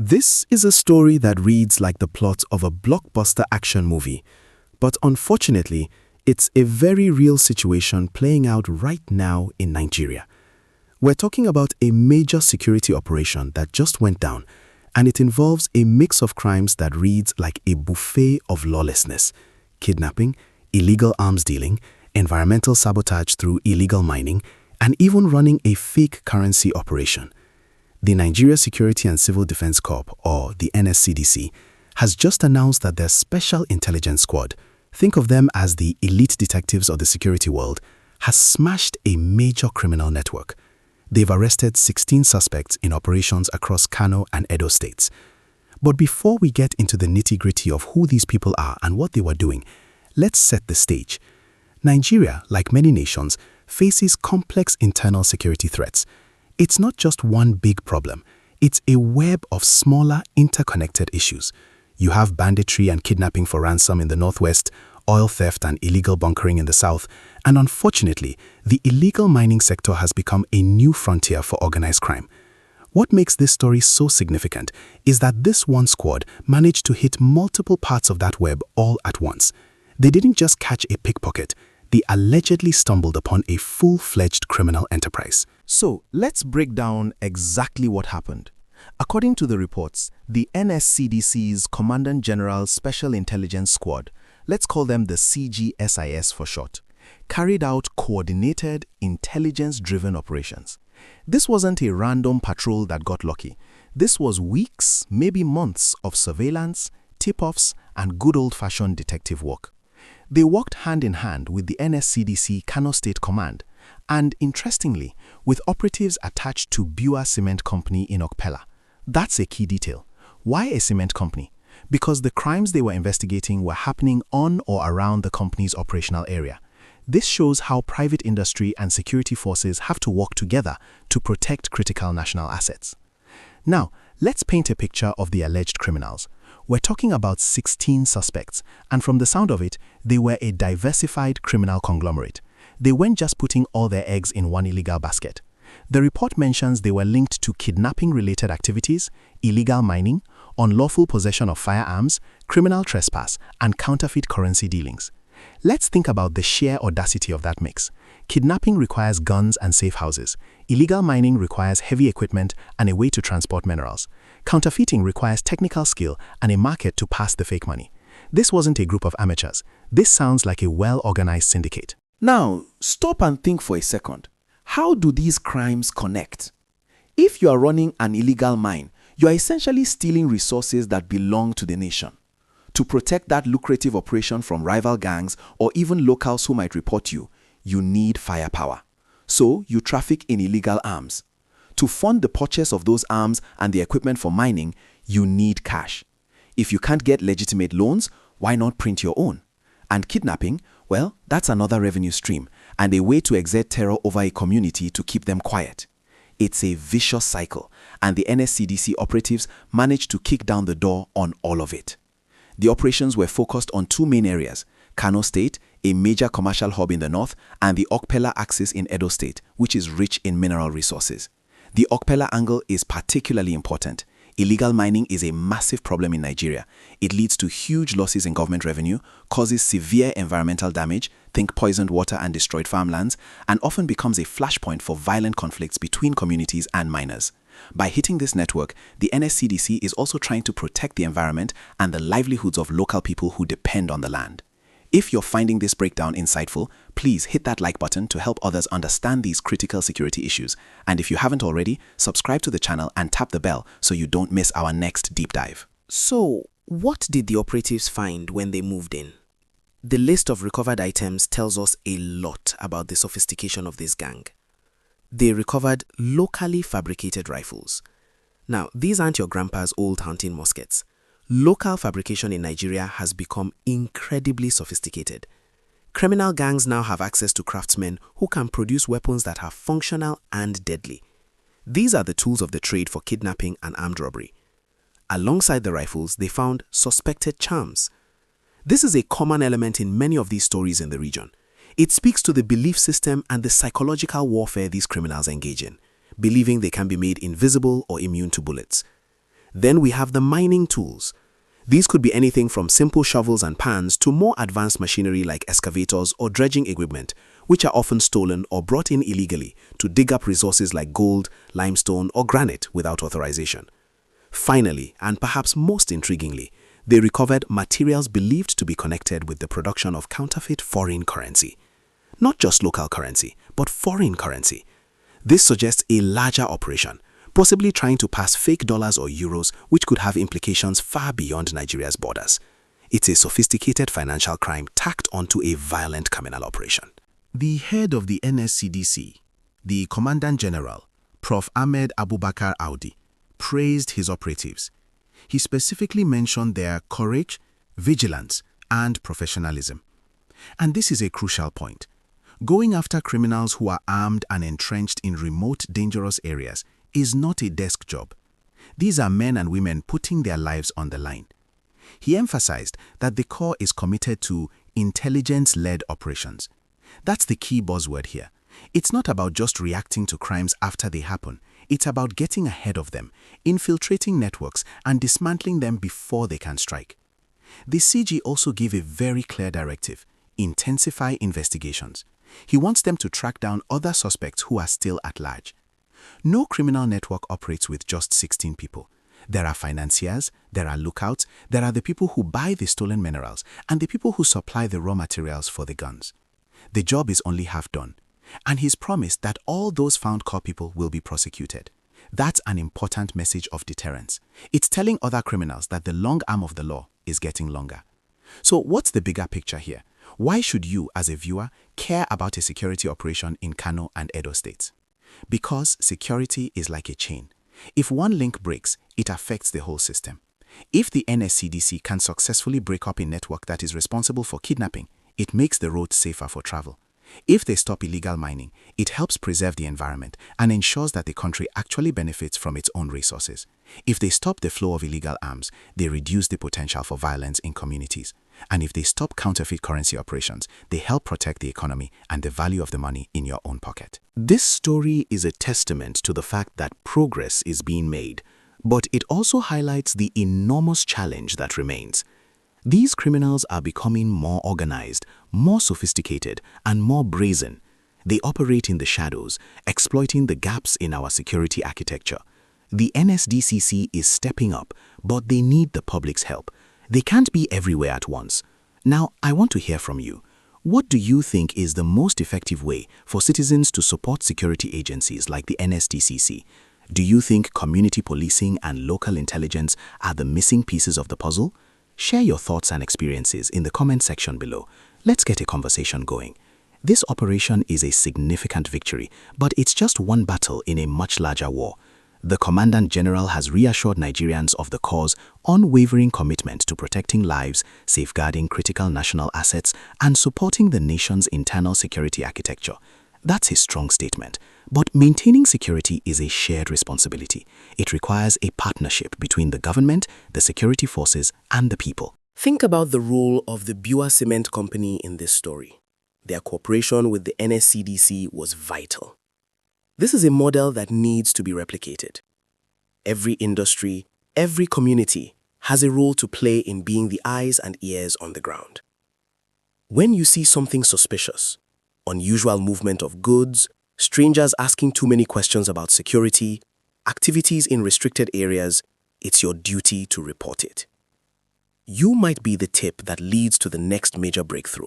This is a story that reads like the plot of a blockbuster action movie, but unfortunately, it's a very real situation playing out right now in Nigeria. We're talking about a major security operation that just went down, and it involves a mix of crimes that reads like a buffet of lawlessness: kidnapping, illegal arms dealing, environmental sabotage through illegal mining, and even running a fake currency operation. The Nigeria Security and Civil Defense Corps, or the NSCDC, has just announced that their Special Intelligence Squad, think of them as the elite detectives of the security world, has smashed a major criminal network. They've arrested 16 suspects in operations across Kano and Edo States. But before we get into the nitty-gritty of who these people are and what they were doing, let's set the stage. Nigeria, like many nations, faces complex internal security threats. It's not just one big problem. It's a web of smaller, interconnected issues. You have banditry and kidnapping for ransom in the northwest, oil theft and illegal bunkering in the south, and unfortunately, the illegal mining sector has become a new frontier for organized crime. What makes this story so significant is that this one squad managed to hit multiple parts of that web all at once. They didn't just catch a pickpocket, they allegedly stumbled upon a full-fledged criminal enterprise. So, let's break down exactly what happened. According to the reports, the NSCDC's Commandant General Special Intelligence Squad, let's call them the CG-SIS for short, carried out coordinated, intelligence-driven operations. This wasn't a random patrol that got lucky. This was weeks, maybe months of surveillance, tip-offs, and good old-fashioned detective work. They worked hand in hand with the NSCDC Kano State Command and, interestingly, with operatives attached to BUA Cement Company in Okpella. That's a key detail. Why a cement company? Because the crimes they were investigating were happening on or around the company's operational area. This shows how private industry and security forces have to work together to protect critical national assets. Now, let's paint a picture of the alleged criminals. We're talking about 16 suspects, and from the sound of it, they were a diversified criminal conglomerate. They weren't just putting all their eggs in one illegal basket. The report mentions they were linked to kidnapping-related activities, illegal mining, unlawful possession of firearms, criminal trespass, and counterfeit currency dealings. Let's think about the sheer audacity of that mix. Kidnapping requires guns and safe houses. Illegal mining requires heavy equipment and a way to transport minerals. Counterfeiting requires technical skill and a market to pass the fake money. This wasn't a group of amateurs. This sounds like a well-organized syndicate. Now, stop and think for a second. How do these crimes connect? If you are running an illegal mine, you are essentially stealing resources that belong to the nation. To protect that lucrative operation from rival gangs or even locals who might report you, you need firepower. So, you traffic in illegal arms. To fund the purchase of those arms and the equipment for mining, you need cash. If you can't get legitimate loans, why not print your own? And kidnapping, well, that's another revenue stream and a way to exert terror over a community to keep them quiet. It's a vicious cycle, and the NSCDC operatives managed to kick down the door on all of it. The operations were focused on two main areas: Kano State, a major commercial hub in the north, and the Okpella axis in Edo State, which is rich in mineral resources. The Okpella angle is particularly important. Illegal mining is a massive problem in Nigeria. It leads to huge losses in government revenue, causes severe environmental damage, think poisoned water and destroyed farmlands, and often becomes a flashpoint for violent conflicts between communities and miners. By hitting this network, the NSCDC is also trying to protect the environment and the livelihoods of local people who depend on the land. If you're finding this breakdown insightful, please hit that like button to help others understand these critical security issues. And if you haven't already, subscribe to the channel and tap the bell so you don't miss our next deep dive. So, what did the operatives find when they moved in? The list of recovered items tells us a lot about the sophistication of this gang. They recovered locally fabricated rifles. Now, these aren't your grandpa's old hunting muskets. Local fabrication in Nigeria has become incredibly sophisticated. Criminal gangs now have access to craftsmen who can produce weapons that are functional and deadly. These are the tools of the trade for kidnapping and armed robbery. Alongside the rifles, they found suspected charms. This is a common element in many of these stories in the region. It speaks to the belief system and the psychological warfare these criminals engage in, believing they can be made invisible or immune to bullets. Then we have the mining tools. These could be anything from simple shovels and pans to more advanced machinery like excavators or dredging equipment, which are often stolen or brought in illegally to dig up resources like gold, limestone, or granite without authorization. Finally, and perhaps most intriguingly, they recovered materials believed to be connected with the production of counterfeit foreign currency. Not just local currency, but foreign currency. This suggests a larger operation, possibly trying to pass fake dollars or euros, which could have implications far beyond Nigeria's borders. It's a sophisticated financial crime tacked onto a violent criminal operation. The head of the NSCDC, the Commandant General, Prof. Ahmed Abubakar Audi, praised his operatives. He specifically mentioned their courage, vigilance, and professionalism. And this is a crucial point. Going after criminals who are armed and entrenched in remote, dangerous areas is not a desk job. These are men and women putting their lives on the line. He emphasized that the Corps is committed to intelligence-led operations. That's the key buzzword here. It's not about just reacting to crimes after they happen. It's about getting ahead of them, infiltrating networks, and dismantling them before they can strike. The CG also gave a very clear directive: intensify investigations. He wants them to track down other suspects who are still at large. No criminal network operates with just 16 people. There are financiers, there are lookouts, there are the people who buy the stolen minerals, and the people who supply the raw materials for the guns. The job is only half done, and he's promised that all those found core people will be prosecuted. That's an important message of deterrence. It's telling other criminals that the long arm of the law is getting longer. So what's the bigger picture here? Why should you, as a viewer, care about a security operation in Kano and Edo States? Because security is like a chain. If one link breaks, it affects the whole system. If the NSCDC can successfully break up a network that is responsible for kidnapping, it makes the roads safer for travel. If they stop illegal mining, it helps preserve the environment and ensures that the country actually benefits from its own resources. If they stop the flow of illegal arms, they reduce the potential for violence in communities. And if they stop counterfeit currency operations, they help protect the economy and the value of the money in your own pocket. This story is a testament to the fact that progress is being made, but it also highlights the enormous challenge that remains. These criminals are becoming more organized, more sophisticated, and more brazen. They operate in the shadows, exploiting the gaps in our security architecture. The NSDCC is stepping up, but they need the public's help. They can't be everywhere at once. Now, I want to hear from you. What do you think is the most effective way for citizens to support security agencies like the NSDCC? Do you think community policing and local intelligence are the missing pieces of the puzzle? Share your thoughts and experiences in the comment section below. Let's get a conversation going. This operation is a significant victory, but it's just one battle in a much larger war. The Commandant General has reassured Nigerians of the Corps' unwavering commitment to protecting lives, safeguarding critical national assets, and supporting the nation's internal security architecture. That's a strong statement, but maintaining security is a shared responsibility. It requires a partnership between the government, the security forces, and the people. Think about the role of the BUA Cement Company in this story. Their cooperation with the NSCDC was vital. This is a model that needs to be replicated. Every industry, every community has a role to play in being the eyes and ears on the ground. When you see something suspicious, unusual movement of goods, strangers asking too many questions about security, activities in restricted areas, it's your duty to report it. You might be the tip that leads to the next major breakthrough.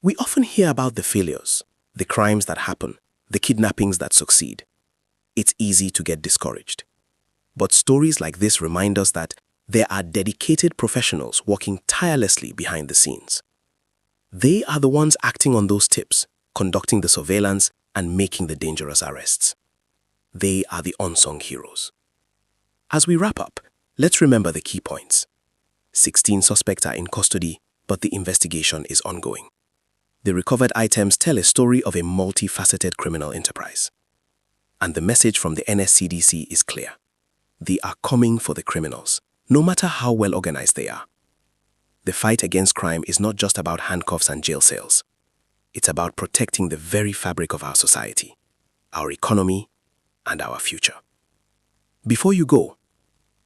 We often hear about the failures, the crimes that happen, the kidnappings that succeed. It's easy to get discouraged. But stories like this remind us that there are dedicated professionals working tirelessly behind the scenes. They are the ones acting on those tips, conducting the surveillance, and making the dangerous arrests. They are the unsung heroes. As we wrap up, let's remember the key points. 16 suspects are in custody, but the investigation is ongoing. The recovered items tell a story of a multifaceted criminal enterprise. And the message from the NSCDC is clear. They are coming for the criminals, no matter how well organized they are. The fight against crime is not just about handcuffs and jail cells. It's about protecting the very fabric of our society, our economy, and our future. Before you go,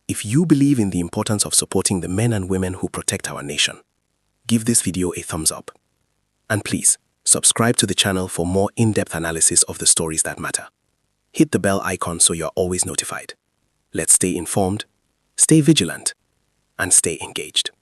If you believe in the importance of supporting the men and women who protect our nation, give this video a thumbs up. And please, subscribe to the channel for more in-depth analysis of the stories that matter. Hit the bell icon so you're always notified. Let's stay informed, stay vigilant, and stay engaged.